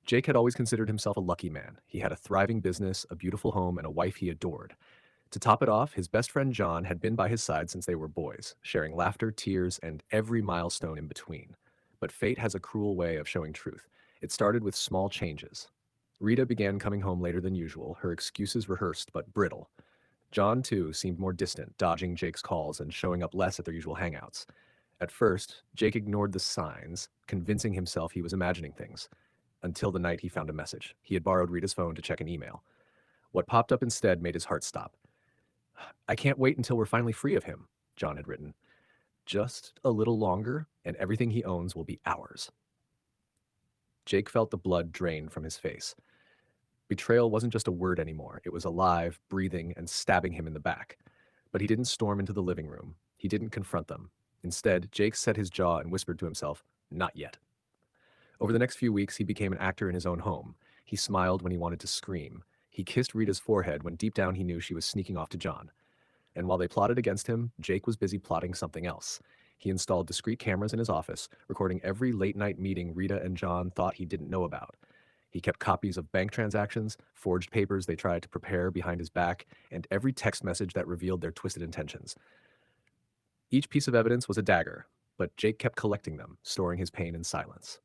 Jake had always considered himself a lucky man. He had a thriving business, a beautiful home, and a wife he adored. To top it off, his best friend John had been by his side since they were boys, sharing laughter, tears, and every milestone in between. But fate has a cruel way of showing truth. It started with small changes. Rita began coming home later than usual, her excuses rehearsed but brittle. John, too, seemed more distant, dodging Jake's calls and showing up less at their usual hangouts. At first, Jake ignored the signs, convincing himself he was imagining things, until the night he found a message. He had borrowed Rita's phone to check an email. What popped up instead made his heart stop. "I can't wait until we're finally free of him," John had written. "Just a little longer, and everything he owns will be ours." Jake felt the blood drain from his face. Betrayal wasn't just a word anymore. It was alive, breathing, and stabbing him in the back. But he didn't storm into the living room. He didn't confront them. Instead, Jake set his jaw and whispered to himself, "Not yet." Over the next few weeks, he became an actor in his own home. He smiled when he wanted to scream. He kissed Rita's forehead when deep down he knew she was sneaking off to John. And while they plotted against him, Jake was busy plotting something else. He installed discreet cameras in his office, recording every late-night meeting Rita and John thought he didn't know about. He kept copies of bank transactions, forged papers they tried to prepare behind his back, and every text message that revealed their twisted intentions. Each piece of evidence was a dagger, but Jake kept collecting them, storing his pain in silence.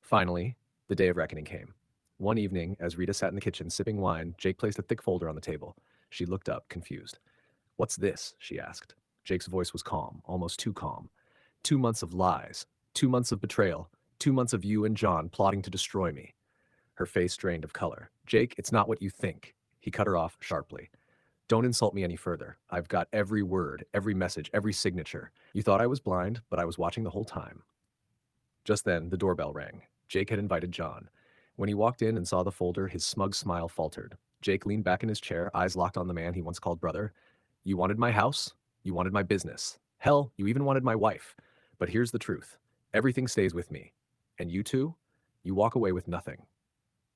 Finally, the day of reckoning came. One evening, as Rita sat in the kitchen sipping wine, Jake placed a thick folder on the table. She looked up, confused. "What's this?" she asked. Jake's voice was calm, almost too calm. "2 months of lies, 2 months of betrayal, 2 months of you and John plotting to destroy me." Her face drained of color. "Jake, it's not what you think." He cut her off sharply. "Don't insult me any further. I've got every word, every message, every signature. You thought I was blind, but I was watching the whole time." Just then, the doorbell rang. Jake had invited John. When he walked in and saw the folder, his smug smile faltered. Jake leaned back in his chair, eyes locked on the man he once called brother. "You wanted my house. You wanted my business. Hell, you even wanted my wife. But here's the truth. Everything stays with me. And you two? You walk away with nothing."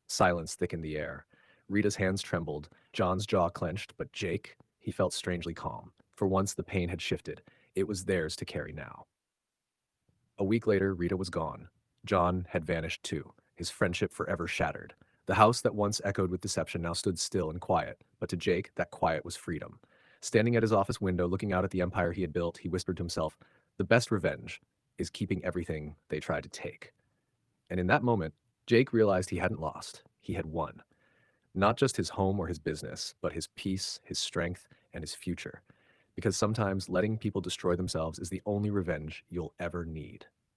Silence thickened the air. Rita's hands trembled. John's jaw clenched, but Jake, he felt strangely calm. For once, the pain had shifted. It was theirs to carry now. A week later, Rita was gone. John had vanished too, his friendship forever shattered. The house that once echoed with deception now stood still and quiet, but to Jake, that quiet was freedom. Standing at his office window, looking out at the empire he had built, he whispered to himself, "The best revenge is keeping everything they tried to take." And in that moment, Jake realized he hadn't lost. He had won. Not just his home or his business, but his peace, his strength, and his future. Because sometimes letting people destroy themselves is the only revenge you'll ever need.